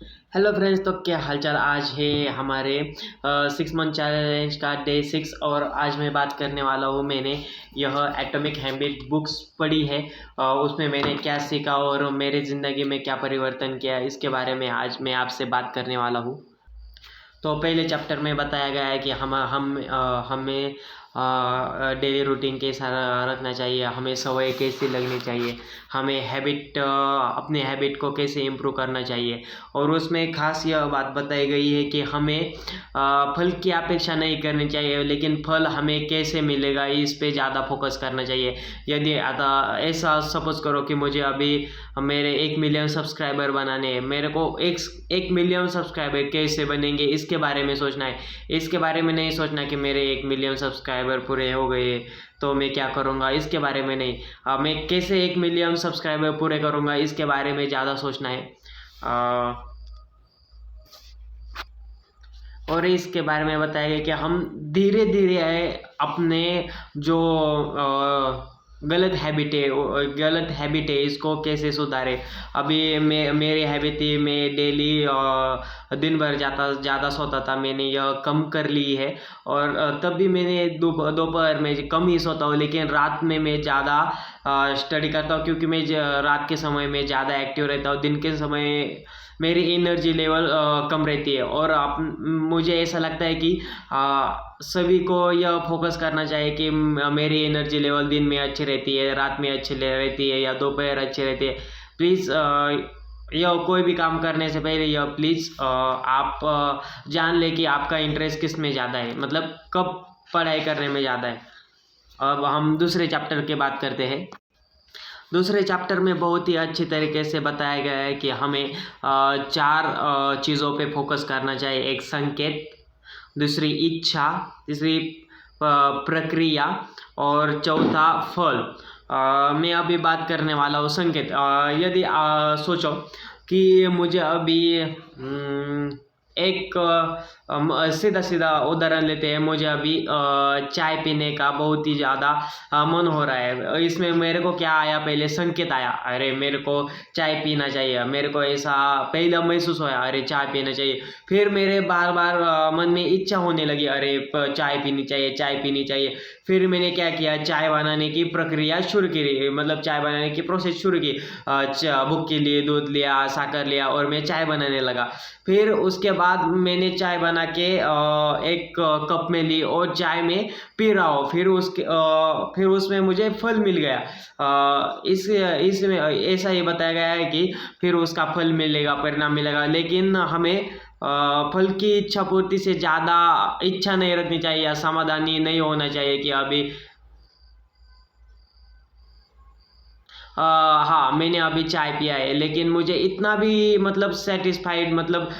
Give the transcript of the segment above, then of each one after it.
Hello friends, तो क्या हालचाल। आज है हमारे 6 मंथ चैलेंज का डे 6 और आज मैं बात करने वाला हूँ। मैंने यह एटॉमिक हैबिट बुक्स पढ़ी है। उसमें मैंने क्या सीखा और मेरी ज़िंदगी में क्या परिवर्तन किया, इसके बारे में आज मैं आपसे बात करने वाला हूँ। तो पहले चैप्टर में बताया गया है कि हमें डेली रूटीन कैसा रखना चाहिए, हमें समय कैसी लगनी चाहिए, हमें अपने हैबिट को कैसे इम्प्रूव करना चाहिए। और उसमें खास यह बात बताई गई है कि हमें फल की अपेक्षा नहीं करनी चाहिए, लेकिन फल हमें कैसे मिलेगा इस पे ज़्यादा फोकस करना चाहिए। यदि ऐसा सपोज करो कि मुझे अभी मेरे 1 मिलियन सब्सक्राइबर बनाने हैं, मेरे को एक मिलियन सब्सक्राइबर कैसे बनेंगे इसके बारे में सोचना है। इसके बारे में नहीं सोचना कि मेरे 1 मिलियन सब्सक्राइबर पूरे हो गए तो मैं क्या करूँगा, इसके बारे में नहीं। मैं कैसे 1 मिलियन सब्सक्राइबर पूरे करूँगा इसके बारे में ज़्यादा सोचना है। और इसके बारे में बताया गया कि हम धीरे धीरे अपने जो गलत हैबिट है इसको कैसे सुधारें। अभी मेरी हैबिट थी, मैं डेली दिन भर ज़्यादा सोता था, मैंने यह कम कर ली है। और तब भी मैंने दोपहर में कम ही सोता हूँ, लेकिन रात में मैं ज़्यादा स्टडी करता हूँ, क्योंकि मैं रात के समय में ज़्यादा एक्टिव रहता हूँ। दिन के समय मेरी एनर्जी लेवल कम रहती है। और मुझे ऐसा लगता है कि सभी को यह फोकस करना चाहिए कि मेरी एनर्जी लेवल दिन में अच्छी रहती है, रात में अच्छी रहती है, या दोपहर अच्छी रहती है। प्लीज़ यह कोई भी काम करने से पहले यह प्लीज़ आप जान ले कि आपका इंटरेस्ट किस में ज़्यादा है, मतलब कब पढ़ाई करने में ज़्यादा है। अब हम दूसरे चैप्टर की बात करते हैं। दूसरे चैप्टर में बहुत ही अच्छी तरीके से बताया गया है कि हमें 4 चीज़ों पे फोकस करना चाहिए। एक संकेत, दूसरी इच्छा, तीसरी प्रक्रिया और चौथा फल। मैं अभी बात करने वाला हूँ संकेत। यदि सोचो कि मुझे अभी एक सीधा सीधा उदाहरण लेते हैं। मुझे अभी चाय पीने का बहुत ही ज़्यादा मन हो रहा है। इसमें मेरे को क्या आया, पहले संकेत आया, अरे मेरे को चाय पीना चाहिए। मेरे को ऐसा पहला महसूस होया, अरे चाय पीना चाहिए। फिर मेरे बार बार मन में इच्छा होने लगी, अरे चाय पीनी चाहिए, चाय पीनी चाहिए। फिर मैंने क्या किया, चाय बनाने की प्रक्रिया शुरू की, मतलब चाय बनाने की प्रोसेस शुरू की। भूख के लिए दूध लिया, शक्कर लिया और मैं चाय बनाने लगा। फिर उसके बाद मैंने चाय बना के एक कप में ली और चाय में पी रहा हूँ। फिर उसमें मुझे फल मिल गया। इसमें ऐसा ही बताया गया है कि फिर उसका फल मिलेगा, परिणाम मिलेगा। लेकिन हमें फल की इच्छा पूर्ति से ज़्यादा इच्छा नहीं रखनी चाहिए, या समाधानी नहीं होना चाहिए कि अभी हाँ मैंने अभी चाय पिया है, लेकिन मुझे इतना भी मतलब सेटिस्फाइड, मतलब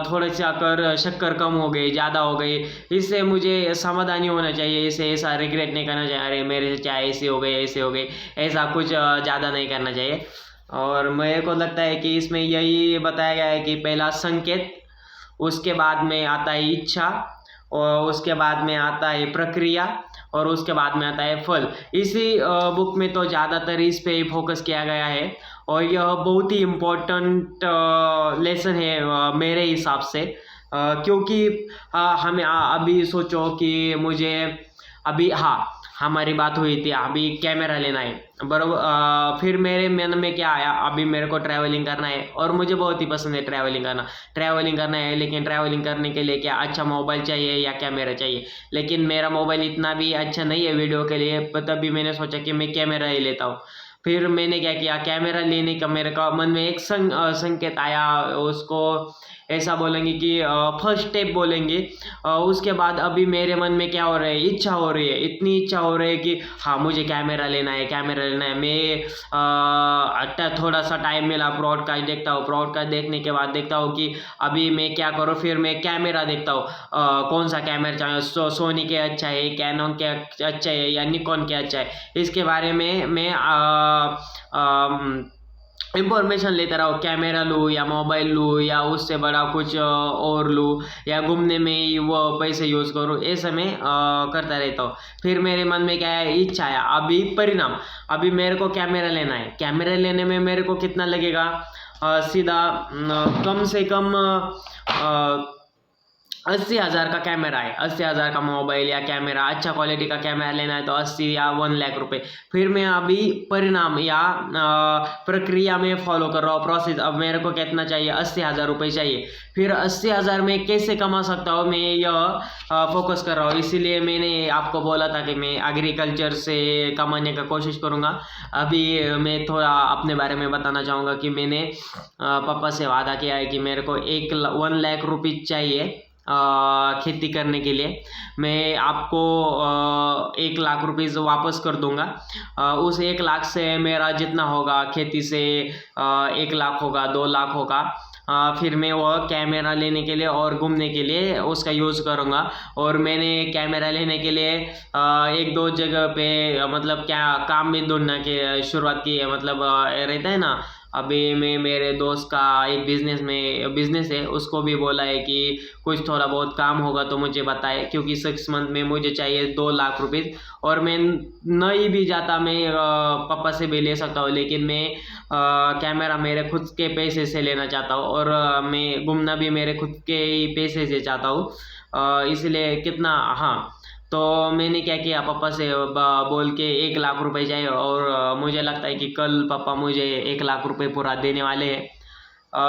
थोड़े से अगर शक्कर कम हो गई, ज़्यादा हो गई, इससे मुझे समाधानी होना चाहिए। इसे ऐसा रिग्रेट नहीं करना चाहिए, अरे मेरे से चाय ऐसी हो गई, ऐसी हो गई, ऐसा कुछ ज़्यादा नहीं करना चाहिए। और मेरे को लगता है कि इसमें यही बताया गया है कि पहला संकेत, उसके बाद में आता है इच्छा, और उसके बाद में आता है प्रक्रिया, और उसके बाद में आता है फल। इसी बुक में तो ज़्यादातर इस पे ही फोकस किया गया है। और यह बहुत ही इम्पोर्टेंट लेसन है मेरे हिसाब से। क्योंकि हमें अभी सोचो कि मुझे अभी, हाँ हमारी बात हुई थी, अभी कैमरा लेना है बराबर। फिर मेरे मन में क्या आया, अभी मेरे को ट्रैवलिंग करना है और मुझे बहुत ही पसंद है ट्रैवलिंग करना है। लेकिन ट्रैवलिंग करने के लिए क्या अच्छा मोबाइल चाहिए या कैमरा चाहिए। लेकिन मेरा मोबाइल इतना भी अच्छा नहीं है वीडियो के लिए, तभी मैंने सोचा कि मैं कैमरा ही लेता हूँ। फिर मैंने क्या किया, कैमरा लेने का मेरे का मन में एक संकेत आया। उसको ऐसा बोलेंगे कि फर्स्ट स्टेप बोलेंगे। उसके बाद अभी मेरे मन में क्या हो रहा है, इच्छा हो रही है, इतनी इच्छा हो रही है कि हाँ मुझे कैमरा लेना है, कैमरा लेना है। मैं थोड़ा सा टाइम मिला, ब्रॉडकास्ट देखता हूँ। ब्रॉडकास्ट देखने के बाद देखता हूँ कि अभी मैं क्या करूँ, फिर मैं कैमरा देखता हूँ। कौन सा कैमरा चाहिए, सोनी के अच्छा है, कैनन के अच्छा है, या निकॉन के अच्छा है, इसके बारे में मैं इंफॉर्मेशन लेता रहो। कैमरा लूँ या मोबाइल लूँ या उससे बड़ा कुछ और लूँ, या घूमने में ही वो पैसे यूज़ करूँ, ऐसे मैं करता रहता हूँ। फिर मेरे मन में क्या है, इच्छा आया, अभी परिणाम, अभी मेरे को कैमरा लेना है। कैमरा लेने में मेरे को कितना लगेगा, सीधा कम से कम 80,000 का कैमरा है, 80,000 का मोबाइल या कैमरा, अच्छा क्वालिटी का कैमरा लेना है तो 80 या 1 लाख रुपए। फिर मैं अभी परिणाम या प्रक्रिया में फॉलो कर रहा हूँ प्रोसेस। अब मेरे को कितना चाहिए, 80,000 रुपये चाहिए। फिर 80,000 में कैसे कमा सकता हूँ, मैं यह फोकस कर रहा हूँ। इसीलिए मैंने आपको बोला था कि मैं एग्रीकल्चर से कमाने का कोशिश करूँगा। अभी मैं थोड़ा अपने बारे में बताना चाहूँगा कि मैंने पापा से वादा किया है कि मेरे को 1 लाख रुपये चाहिए खेती करने के लिए। मैं आपको 1 लाख रुपीज़ वापस कर दूंगा। उस 1 लाख से मेरा जितना होगा खेती से 1 लाख होगा, 2 लाख होगा। फिर मैं वो कैमरा लेने के लिए और घूमने के लिए उसका यूज़ करूँगा। और मैंने कैमरा लेने के लिए 1-2 जगह पे मतलब क्या काम भी ढूंढना की शुरुआत की है। मतलब रहता है ना, अभी मैं मेरे दोस्त का एक बिजनेस है, उसको भी बोला है कि कुछ थोड़ा बहुत काम होगा तो मुझे बताए, क्योंकि 6 मंथ में मुझे चाहिए 2 लाख रुपये। और मैं नहीं भी जाता, मैं पापा से भी ले सकता हूँ, लेकिन मैं कैमरा मेरे खुद के पैसे से लेना चाहता हूँ। और मैं घूमना भी मेरे खुद के ही पैसे से चाहता हूँ। इसलिए कितना, हाँ, तो मैंने क्या किया, पापा से बोल के 1 लाख रुपए चाहिए। और मुझे लगता है कि कल पापा मुझे 1 लाख रुपए पूरा देने वाले हैं।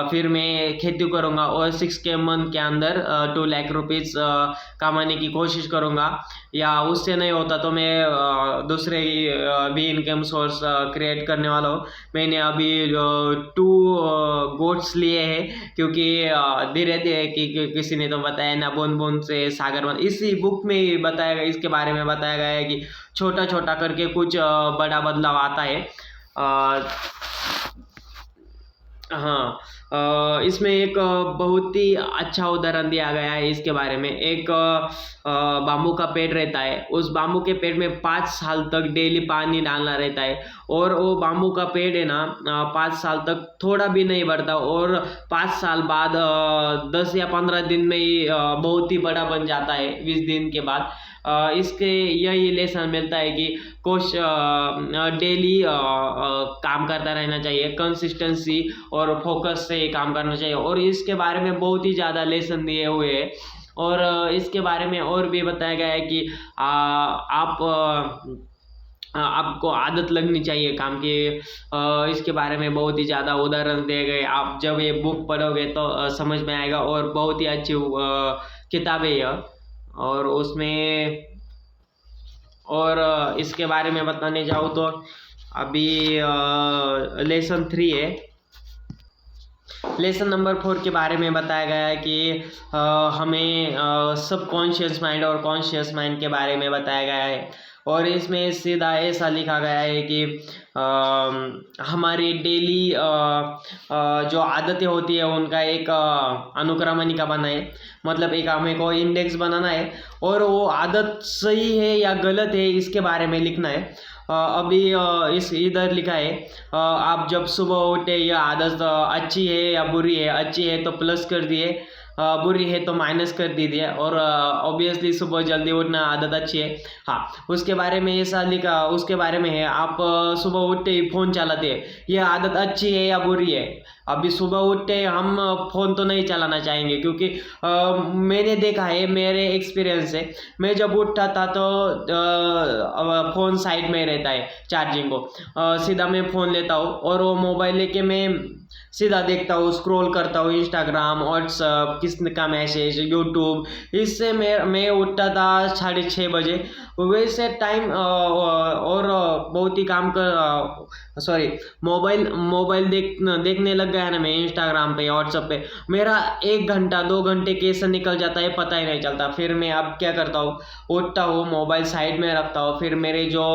फिर मैं खेती करूँगा और 6 के मंथ के अंदर 2 लाख रुपीज़ कमाने की कोशिश करूँगा। या उससे नहीं होता तो मैं दूसरे भी इनकम सोर्स क्रिएट करने वाला हूँ। मैंने अभी 2 गोट्स लिए हैं, क्योंकि धीरे धीरे किसी ने तो बताया ना, बूंद बूंद से सागर बन, इसी बुक में ही बताया गया, इसके बारे में बताया गया है कि छोटा छोटा करके कुछ बड़ा बदलाव आता है। हाँ, इसमें एक बहुत ही अच्छा उदाहरण दिया गया है इसके बारे में। एक बाम्बू का पेड़ रहता है, उस बाम्बू के पेड़ में 5 साल तक डेली पानी डालना रहता है। और वो बाम्बू का पेड़ है ना, 5 साल तक थोड़ा भी नहीं बढ़ता, और 5 साल बाद 10 या 15 दिन में ही बहुत ही बड़ा बन जाता है, 20 दिन के बाद। इसके यही लेसन मिलता है कि कुछ डेली काम करता रहना चाहिए, कंसिस्टेंसी और फोकस से काम करना चाहिए। और इसके बारे में बहुत ही ज़्यादा लेसन दिए हुए हैं। और इसके बारे में और भी बताया गया है कि आपको आदत लगनी चाहिए काम की। इसके बारे में बहुत ही ज़्यादा उदाहरण दिए गए। आप जब ये बुक पढ़ोगे तो समझ में आएगा। और बहुत ही अच्छी किताब है यह। और उसमें, और इसके बारे में बताने जाऊँ तो अभी लेसन 3 है। लेसन नंबर 4 के बारे में बताया गया है कि हमें सबकॉन्शियस माइंड और कॉन्शियस माइंड के बारे में बताया गया है। और इसमें सीधा ऐसा लिखा गया है कि हमारी डेली जो आदतें होती है उनका एक अनुक्रमणिका बनाए। मतलब एक हमें को इंडेक्स बनाना है, और वो आदत सही है या गलत है इसके बारे में लिखना है। अभी इस इधर लिखा है, आप जब सुबह उठे यह आदत अच्छी है या बुरी है। अच्छी है तो प्लस कर दिए, बुरी है तो माइनस कर दीजिए। और ऑब्वियसली सुबह जल्दी उठना आदत अच्छी है। हाँ, उसके बारे में ऐसा लिखा, उसके बारे में है, आप सुबह उठते ही फ़ोन चलाते हैं, यह आदत अच्छी है या बुरी है। अभी सुबह उठते हम फ़ोन तो नहीं चलाना चाहेंगे, क्योंकि मैंने देखा है, मेरे एक्सपीरियंस से, मैं जब उठता था तो फ़ोन साइड में रहता है चार्जिंग को, सीधा मैं फ़ोन लेता हूँ और वो मोबाइल लेके मैं सीधा देखता हूँ, स्क्रॉल करता हूँ, इंस्टाग्राम, व्हाट्सअप, किसने का मैसेज, यूट्यूब। इससे मैं उठता था 6:30 बजे। वैसे टाइम और बहुत ही काम कर मोबाइल देखने लग गया ना मैं, इंस्टाग्राम पे, व्हाट्सअप पे, मेरा 1 घंटा 2 घंटे कैसे निकल जाता है पता ही नहीं चलता। फिर मैं अब क्या करता हूँ, उठता हूँ, मोबाइल साइड में रखता हूँ, फिर मेरे जो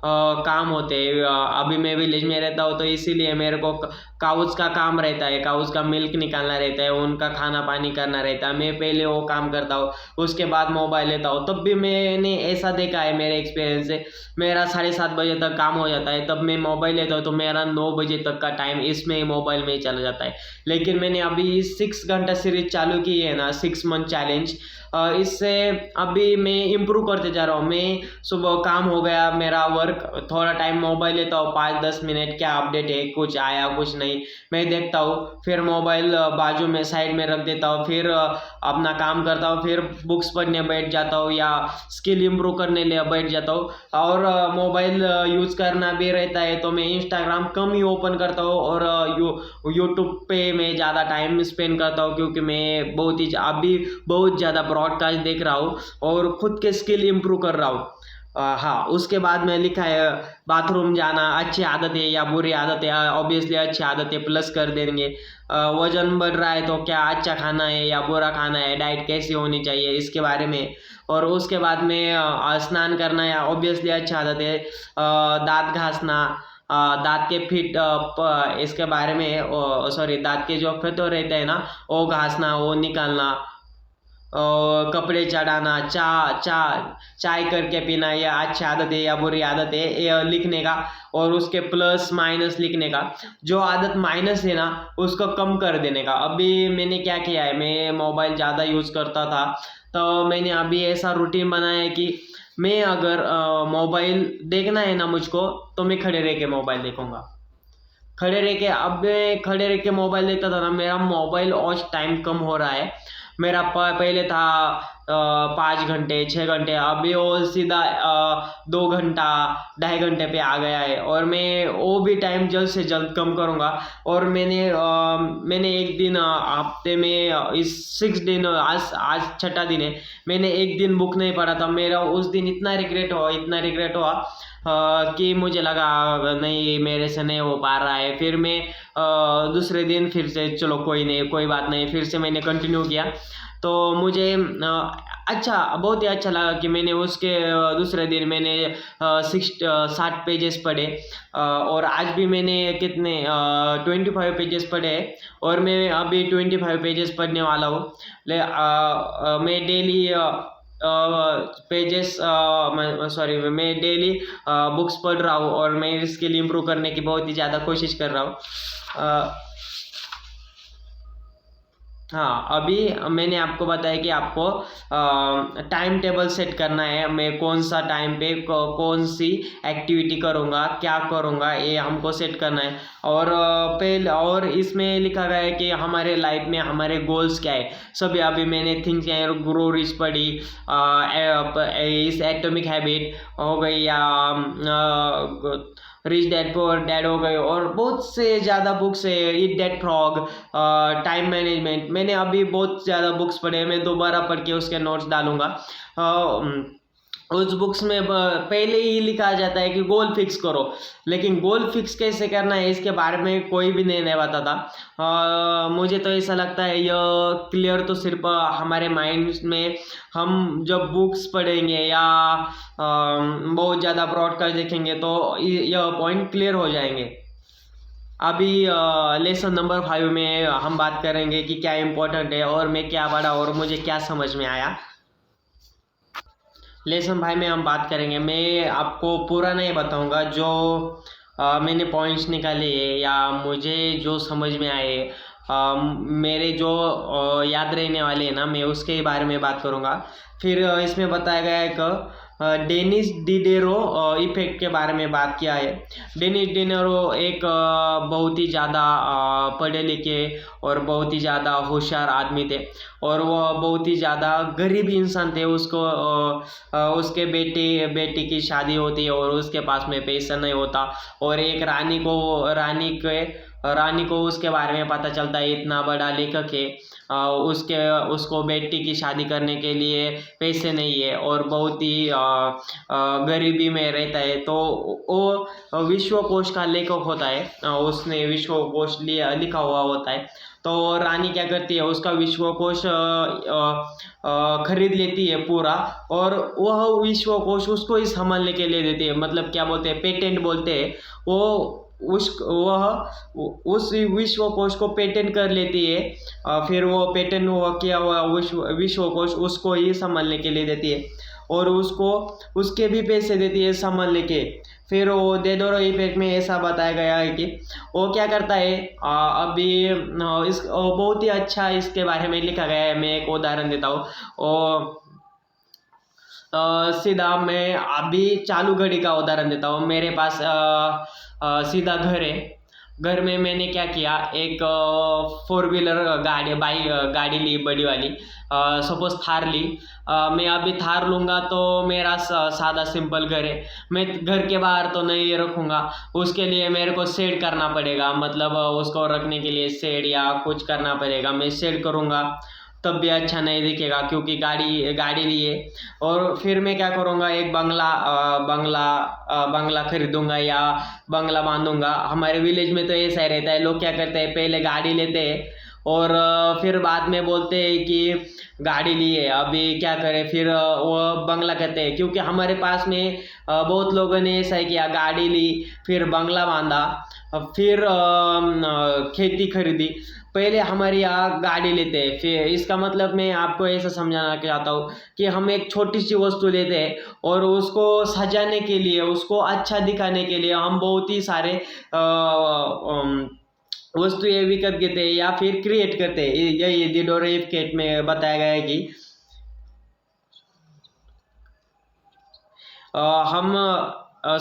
काम होते हैं, अभी मैं विलेज में रहता हूँ तो इसीलिए मेरे को काउस का काम रहता है, काउस का मिल्क निकालना रहता है, उनका खाना पानी करना रहता है। मैं पहले वो काम करता हूँ, उसके बाद मोबाइल लेता हूँ। तब भी मैंने ऐसा देखा है, मेरे एक्सपीरियंस से, मेरा 7:30 बजे तक काम हो जाता है, तब मैं मोबाइल लेता हूँ तो मेरा 9 बजे तक का टाइम इसमें मोबाइल में ही चला जाता है। लेकिन मैंने अभी 6 घंटा सीरीज चालू की है ना, 6 मंथ चैलेंज, इससे अभी मैं इम्प्रूव करते जा रहा हूँ। मैं सुबह काम हो गया मेरा वर्क, थोड़ा टाइम मोबाइल लेता हूँ, 5-10 मिनट क्या अपडेट है, कुछ आया कुछ नहीं मैं देखता हूँ, फिर मोबाइल बाजू में साइड में रख देता हूँ, फिर अपना काम करता हूँ, फिर बुक्स पढ़ने बैठ जाता हूँ या स्किल इम्प्रूव करने लिए बैठ जाता हूँ। और मोबाइल यूज़ करना भी रहता है तो मैं इंस्टाग्राम कम ही ओपन करता हूँ, और यूट्यूब पे मैं ज़्यादा टाइम स्पेंड करता हूँ, क्योंकि मैं अभी बहुत ज़्यादा ब्रॉडकास्ट देख रहा हूँ और खुद के स्किल इम्प्रूव कर रहा हूँ। हाँ, उसके बाद में लिखा है बाथरूम जाना अच्छी आदत है या बुरी आदत है। ऑब्वियसली अच्छी आदत है, प्लस कर देंगे। वजन बढ़ रहा है तो क्या अच्छा खाना है या बुरा खाना है, डाइट कैसी होनी चाहिए इसके बारे में। और उसके बाद में स्नान करना या ऑब्वियसली अच्छी आदत है। दांत घासना, दांत के इसके बारे में सॉरी, दांत के जो फिट रहते हैं ना वो घासना, वो निकालना। कपड़े चढ़ाना, चाय करके पीना, या अच्छी आदत है या बुरी आदत है ये लिखने का, और उसके प्लस माइनस लिखने का। जो आदत माइनस है ना उसको कम कर देने का। अभी मैंने क्या किया है, मैं मोबाइल ज़्यादा यूज़ करता था तो मैंने अभी ऐसा रूटीन बनाया है कि मैं अगर मोबाइल देखना है ना मुझको, तो मैं खड़े रह के मोबाइल देखूंगा। अब मैं खड़े रह के मोबाइल देखता था ना, मेरा मोबाइल वॉच टाइम कम हो रहा है। मेरा पहले था 5 घंटे 6 घंटे, अभी वो सीधा 2 घंटा 2.5 घंटे पे आ गया है, और मैं वो भी टाइम जल्द से जल्द कम करूँगा। और मैंने एक दिन हफ्ते में इस 6 दिन, आज छठा दिन है, मैंने एक दिन बुक नहीं पढ़ा था। मेरा उस दिन इतना रिग्रेट हुआ कि मुझे लगा नहीं मेरे से नहीं हो पा रहा है। फिर मैं दूसरे दिन फिर से चलो कोई नहीं, कोई बात नहीं, फिर से मैंने कंटिन्यू किया। तो मुझे बहुत ही अच्छा लगा कि मैंने उसके दूसरे दिन मैंने 60 पेजेस पढ़े। और आज भी मैंने कितने 25 पेजेस पढ़े, और मैं अभी 25 पेजेस पढ़ने वाला हूँ। मैं डेली मैं डेली बुक्स पढ़ रहा हूँ, और मैं स्किल इम्प्रूव करने की बहुत ही ज़्यादा कोशिश कर रहा हूँ। हाँ, अभी मैंने आपको बताया कि आपको टाइम टेबल सेट करना है। मैं कौन सा टाइम पे कौन सी एक्टिविटी करूँगा, क्या करूँगा, ये हमको सेट करना है। और पहले और इसमें लिखा गया है कि हमारे लाइफ में हमारे गोल्स क्या है सभी। अभी मैंने थिंक एंड ग्रो रिच पढ़ी, इस एटॉमिक हैबिट हो गई, या रिच डैड पुअर डैड हो गए, और बहुत से ज़्यादा बुक्स है, ईट डैड फ्रॉग, टाइम मैनेजमेंट। मैंने अभी बहुत ज़्यादा बुक्स पढ़े हैं, मैं दोबारा पढ़ के उसके नोट्स डालूंगा। उस बुक्स में पहले ही लिखा जाता है कि गोल फिक्स करो, लेकिन गोल फिक्स कैसे करना है इसके बारे में कोई भी नहीं बताता। मुझे तो ऐसा लगता है यह क्लियर तो सिर्फ हमारे माइंड में हम जब बुक्स पढ़ेंगे या बहुत ज़्यादा ब्रॉडकास्ट देखेंगे तो यह पॉइंट क्लियर हो जाएंगे। अभी लेसन नंबर 5 में हम बात करेंगे कि क्या इम्पोर्टेंट है, और मैं क्या पढ़ा और मुझे क्या समझ में आया। लेसन भाई में हम बात करेंगे, मैं आपको पूरा नहीं बताऊंगा, जो मैंने पॉइंट्स निकाले या मुझे जो समझ में आए, मेरे जो याद रहने वाले हैं ना, मैं उसके बारे में बात करूंगा। फिर इसमें बताया गया है कि डेनिस डिडेरो इफेक्ट के बारे में बात किया है। डेनिस डिडेरो एक बहुत ही ज़्यादा पढ़े लिखे और बहुत ही ज़्यादा होशियार आदमी थे, और वह बहुत ही ज़्यादा गरीब इंसान थे। उसको उसके बेटी की शादी होती है और उसके पास में पैसा नहीं होता, और एक रानी को उसके बारे में पता चलता है, इतना बड़ा लेखक है, उसको बेटी की शादी करने के लिए पैसे नहीं है और बहुत ही गरीबी में रहता है। तो वो विश्वकोश का लेखक होता है, उसने विश्वकोश लिखा हुआ होता है। तो रानी क्या करती है, उसका विश्वकोश खरीद लेती है पूरा, और वह विश्वकोश उसको ही संभालने के लिए देती है। मतलब क्या बोलते हैं, पेटेंट बोलते हैं। उस विश्वकोश को पेटेंट कर लेती है, फिर वो पेटेंट हुआ किया हुआ विश्वकोश उसको ही संभालने के लिए देती है, और उसको उसके भी पैसे देती है संभालने के। फिर वो दे दो इफेक्ट में ऐसा बताया गया है कि वो क्या करता है। अभी बहुत ही अच्छा इसके बारे में लिखा गया है। मैं एक उदाहरण देता हूँ। वो सीधा मैं अभी चालू घड़ी का उदाहरण देता हूँ। मेरे पास सीधा घर है। घर में मैंने क्या किया, एक 4 व्हीलर गाड़ी ली, बड़ी वाली। सपोज थार ली। मैं अभी थार लूँगा तो मेरा सादा सिंपल घर है। मैं घर के बाहर तो नहीं रखूँगा, उसके लिए मेरे को शेड करना पड़ेगा। मतलब उसको रखने के लिए शेड या कुछ करना पड़ेगा। मैं शेड करूँगा तब भी अच्छा नहीं दिखेगा, क्योंकि गाड़ी गाड़ी लिए। और फिर मैं क्या करूँगा, एक बंगला खरीदूंगा या बंगला बांधूंगा। हमारे विलेज में तो ऐसा ही रहता है। लोग क्या करते हैं, पहले गाड़ी लेते हैं और फिर बाद में बोलते हैं कि गाड़ी ली है, अभी क्या करें। फिर वो बंगला कहते हैं, क्योंकि हमारे पास में बहुत लोगों ने ऐसा ही किया, गाड़ी ली फिर बंगला बांधा, फिर खेती खरीदी। पहले हमारे यहाँ गाड़ी लेते हैं, फिर इसका मतलब मैं आपको ऐसा समझाना चाहता हूँ कि हम एक छोटी सी वस्तु लेते हैं और उसको सजाने के लिए, उसको अच्छा दिखाने के लिए हम बहुत ही सारे वस्तु ये विकत लेते हैं या फिर क्रिएट करते हैं। यही डिडोरेफ किट में बताया गया है कि हम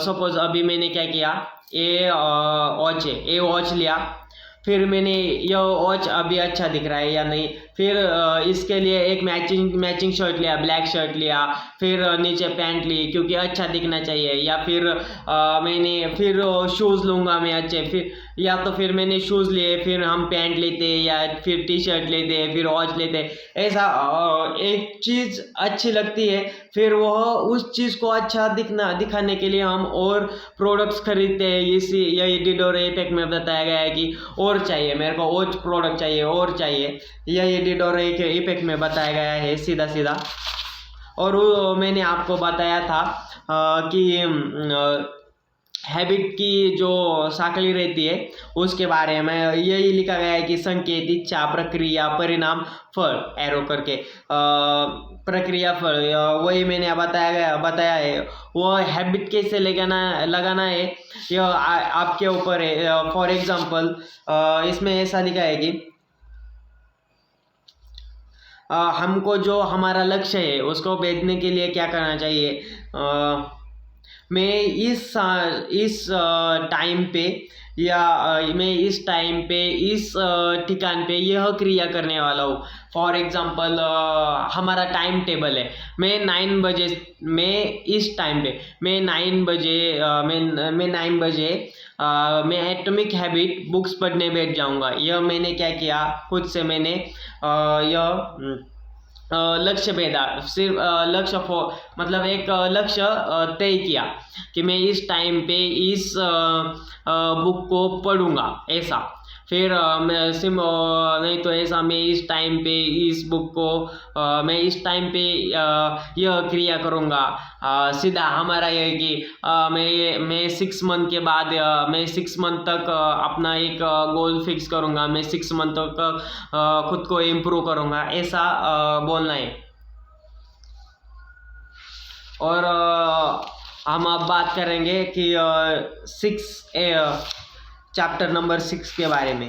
सपोज अभी मैंने क्या किया, ये वॉच है, ये वॉच लिया। फिर मैंने यह वॉच अभी अच्छा दिख रहा है या नहीं, फिर इसके लिए एक मैचिंग शर्ट लिया, ब्लैक शर्ट लिया। फिर नीचे पैंट ली, क्योंकि अच्छा दिखना चाहिए। या फिर मैंने फिर शूज़ लूँगा मैं अच्छे। फिर या तो फिर मैंने शूज़ लिए, फिर हम पैंट लेते या फिर टी शर्ट लेते, फिर वॉच लेते। ऐसा एक चीज़ अच्छी लगती है, फिर वह उस चीज़ को अच्छा दिखाने के लिए हम और प्रोडक्ट्स खरीदते हैं। इसी यही डिडोरे इफेक्ट में बताया गया है कि और चाहिए मेरे को, और प्रोडक्ट चाहिए, और चाहिए। यही डिडोरे इफेक्ट में बताया गया है सीधा सीधा। और वो मैंने आपको बताया था कि हैबिट की जो साखली रहती है उसके बारे में यही लिखा गया है कि संकेत, इच्छा, प्रक्रिया, परिणाम, फल, एरो करके प्रक्रिया, फल। वही मैंने बताया है। वो हैबिट कैसे लगाना है, यह आपके ऊपर है। फॉर एग्जांपल इसमें ऐसा लिखा है कि हमको जो हमारा लक्ष्य है उसको भेजने के लिए क्या करना चाहिए। मैं इस टाइम पे या मैं इस टाइम पे इस ठिकान पे यह क्रिया करने वाला हूँ। फॉर एग्जांपल हमारा टाइम टेबल है। मैं 9 बजे, मैं इस टाइम पे मैं 9 बजे मैं 9 बजे मैं एटॉमिक हैबिट बुक्स पढ़ने बैठ जाऊँगा। यह मैंने क्या किया, खुद से मैंने यह लक्ष्य भेदा। सिर्फ लक्ष्य मतलब एक लक्ष्य तय किया कि मैं इस टाइम पे इस बुक को पढ़ूंगा, ऐसा। फिर मैं नहीं तो ऐसा, मैं इस टाइम पे इस बुक को मैं इस टाइम पे यह क्रिया करूँगा। सीधा हमारा यह है कि मैं 6 मंथ के बाद मैं 6 मंथ तक अपना एक गोल फिक्स करूँगा। मैं 6 मंथ तक खुद को इम्प्रूव करूँगा, ऐसा बोलना है। और हम अब बात करेंगे कि चैप्टर नंबर 6 के बारे में।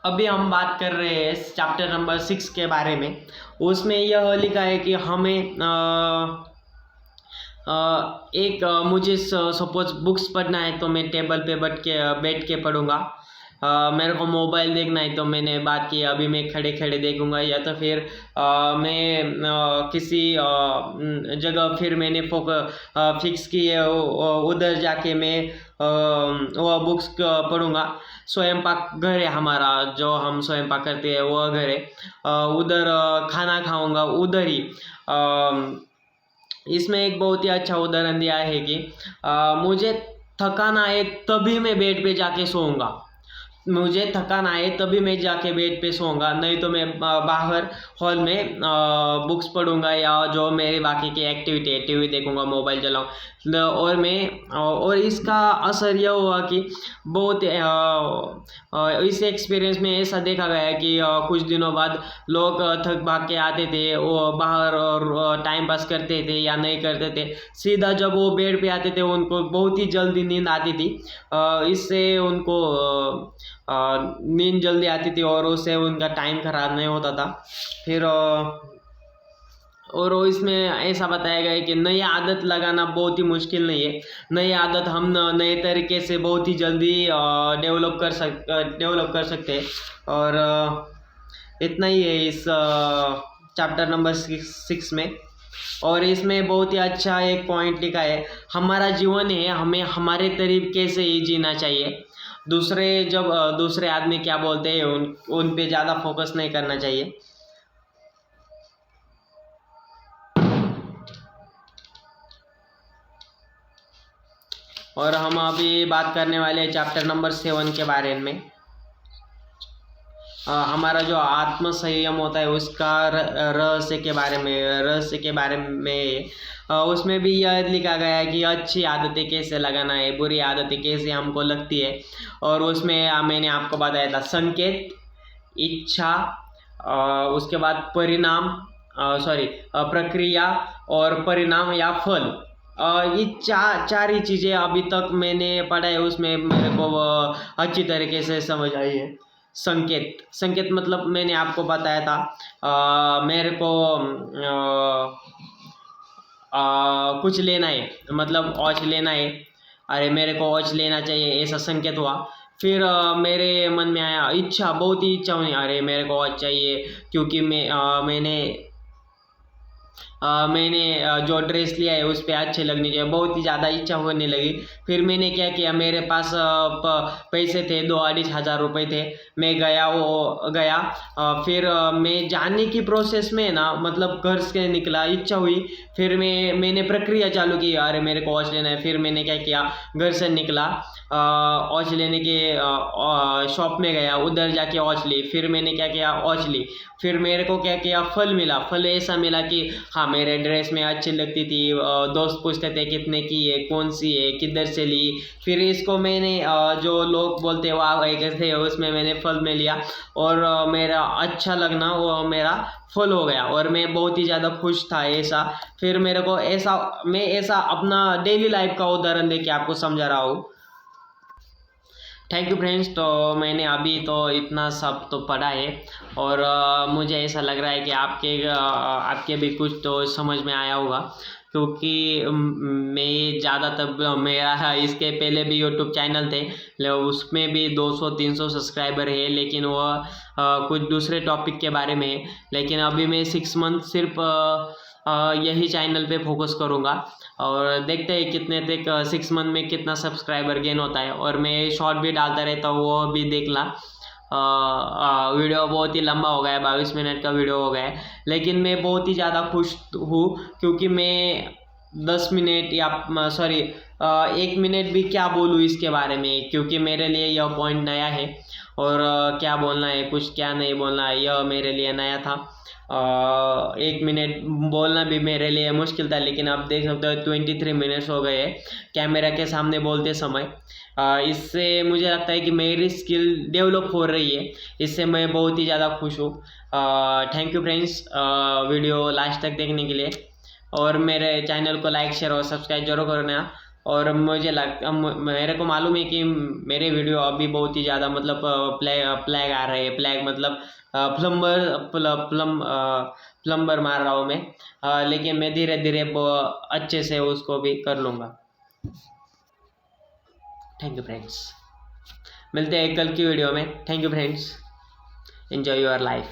अभी हम बात कर रहे हैं चैप्टर नंबर 6 के बारे में। उसमें यह लिखा है कि हमें मुझे सपोज बुक्स पढ़ना है तो मैं टेबल पे बैठ के पढ़ूंगा। मेरे को मोबाइल देखना है तो मैंने बात की अभी मैं खड़े खड़े देखूंगा। या तो फिर मैं किसी जगह फिर मैंने फिक्स की है, उधर जाके मैं वह बुक्स पढ़ूंगा। स्वयं पाक घर है हमारा, जो हम स्वयं पाक करते हैं वह घर है, उधर खाना खाऊंगा उधर ही। इसमें एक बहुत ही अच्छा उदाहरण दिया है कि मुझे थकाना है तभी मैं बेड पे जाके सोऊंगा। मुझे थकान आए तभी मैं जाके बेड पे सोऊंगा, नहीं तो मैं बाहर हॉल में बुक्स पढ़ूंगा या जो मेरी बाकी की एक्टिविटी है, टीवी देखूंगा, मोबाइल चलाऊँ। और इसका असर यह हुआ कि बहुत इस एक्सपीरियंस में ऐसा देखा गया है कि कुछ दिनों बाद लोग थक भाग के आते थे, वो बाहर और टाइम पास करते थे या नहीं करते थे, सीधा जब वो बेड पे आते थे उनको बहुत ही जल्दी नींद आती थी। इससे उनको नींद जल्दी आती थी और उससे उनका टाइम खराब नहीं होता था। फिर और इसमें ऐसा बताया गया है कि नई आदत लगाना बहुत ही मुश्किल नहीं है। नई आदत हम नए तरीके से बहुत ही जल्दी डेवलप कर सकते हैं। और इतना ही है इस चैप्टर नंबर 6 में। और इसमें बहुत ही अच्छा एक पॉइंट लिखा है, हमारा जीवन है, हमें हमारे तरीके से ही जीना चाहिए। दूसरे आदमी क्या बोलते हैं उन पे ज़्यादा फोकस नहीं करना चाहिए। और हम अभी बात करने वाले हैं चैप्टर नंबर 7 के बारे में। हमारा जो आत्म संयम होता है उसका रहस्य के बारे में उसमें भी यह लिखा गया है कि अच्छी आदतें कैसे लगाना है, बुरी आदतें कैसे हमको लगती है। और उसमें मैंने आपको बताया था संकेत, इच्छा, उसके बाद परिणाम, प्रक्रिया और परिणाम या फल। ये चार ही चीज़ें अभी तक मैंने पढ़ा है, उसमें मेरे को अच्छी तरीके से समझ आई है। संकेत मतलब मैंने आपको बताया था, मेरे को कुछ लेना है, मतलब वॉच लेना है, अरे मेरे को वॉच लेना चाहिए, ऐसा संकेत हुआ। फिर मेरे मन में आया इच्छा, बहुत ही इच्छा हुई, अरे मेरे को वॉच चाहिए क्योंकि मैंने जो ड्रेस लिया है उस पर अच्छे लगनी चाहिए, बहुत ही ज़्यादा इच्छा होने लगी। फिर मैंने क्या किया, मेरे पास पैसे थे, 2-2,500 रुपये थे। मैं गया। फिर मैं जाने की प्रोसेस में ना, मतलब घर से निकला, इच्छा हुई, फिर मैंने प्रक्रिया चालू की, अरे मेरे को वॉच लेना है। फिर मैंने क्या किया, घर से निकला, वॉच लेने के शॉप में गया, उधर जाके वॉच ली। फिर मैंने क्या किया, वॉच ली। फिर मेरे को क्या किया, फल मिला। फल ऐसा मिला कि हाँ मेरे ड्रेस में अच्छी लगती थी, दोस्त पूछते थे कितने की है, कौन सी है, किधर से ली। फिर इसको मैंने जो लोग बोलते वाह भाई कैसे, उसमें मैंने फल में लिया और मेरा अच्छा लगना वो मेरा फल हो गया और मैं बहुत ही ज़्यादा खुश था ऐसा। फिर मैं ऐसा अपना डेली लाइफ का उदाहरण दे के आपको समझा रहा हूँ। Thank you friends. तो मैंने अभी तो इतना सब तो पढ़ा है और मुझे ऐसा लग रहा है कि आपके भी कुछ तो समझ में आया होगा, क्योंकि मैं ज़्यादातर मेरा इसके पहले भी यूट्यूब चैनल थे, उसमें भी 200-300 सब्सक्राइबर है, लेकिन वो कुछ दूसरे टॉपिक के बारे में है। लेकिन अभी मैं 6 मंथ सिर्फ यही चैनल पे फोकस करूँगा और देखते हैं कितने तक 6 मंथ में कितना सब्सक्राइबर गेन होता है। और मैं शॉर्ट भी डालता रहता हूँ, वो भी देखना। वीडियो बहुत ही लंबा हो गया है, 22 मिनट का वीडियो हो गया है, लेकिन मैं बहुत ही ज़्यादा खुश हूँ क्योंकि मैं 10 मिनट या 1 मिनट भी क्या बोलूँ इसके बारे में, क्योंकि मेरे लिए यह पॉइंट नया है और क्या बोलना है, कुछ क्या नहीं बोलना है, यह मेरे लिए नया था। 1 मिनट बोलना भी मेरे लिए मुश्किल था, लेकिन अब देख सकते हो 23 मिनट्स हो गए कैमरा के सामने बोलते समय। इससे मुझे लगता है कि मेरी स्किल डेवलप हो रही है, इससे मैं बहुत ही ज़्यादा खुश हूँ। Thank you friends video last तक देखने के लिए, और मेरे चैनल को लाइक शेयर और सब्सक्राइब जरूर करना। और मेरे को मालूम है कि मेरे वीडियो अभी बहुत ही ज़्यादा मतलब प्लैग आ रहे हैं, प्लैग मतलब प्लम्बर मार रहा हूँ मैं, लेकिन मैं धीरे धीरे अच्छे से उसको भी कर लूँगा। थैंक यू फ्रेंड्स, मिलते हैं कल की वीडियो में। Thank you friends, enjoy your life.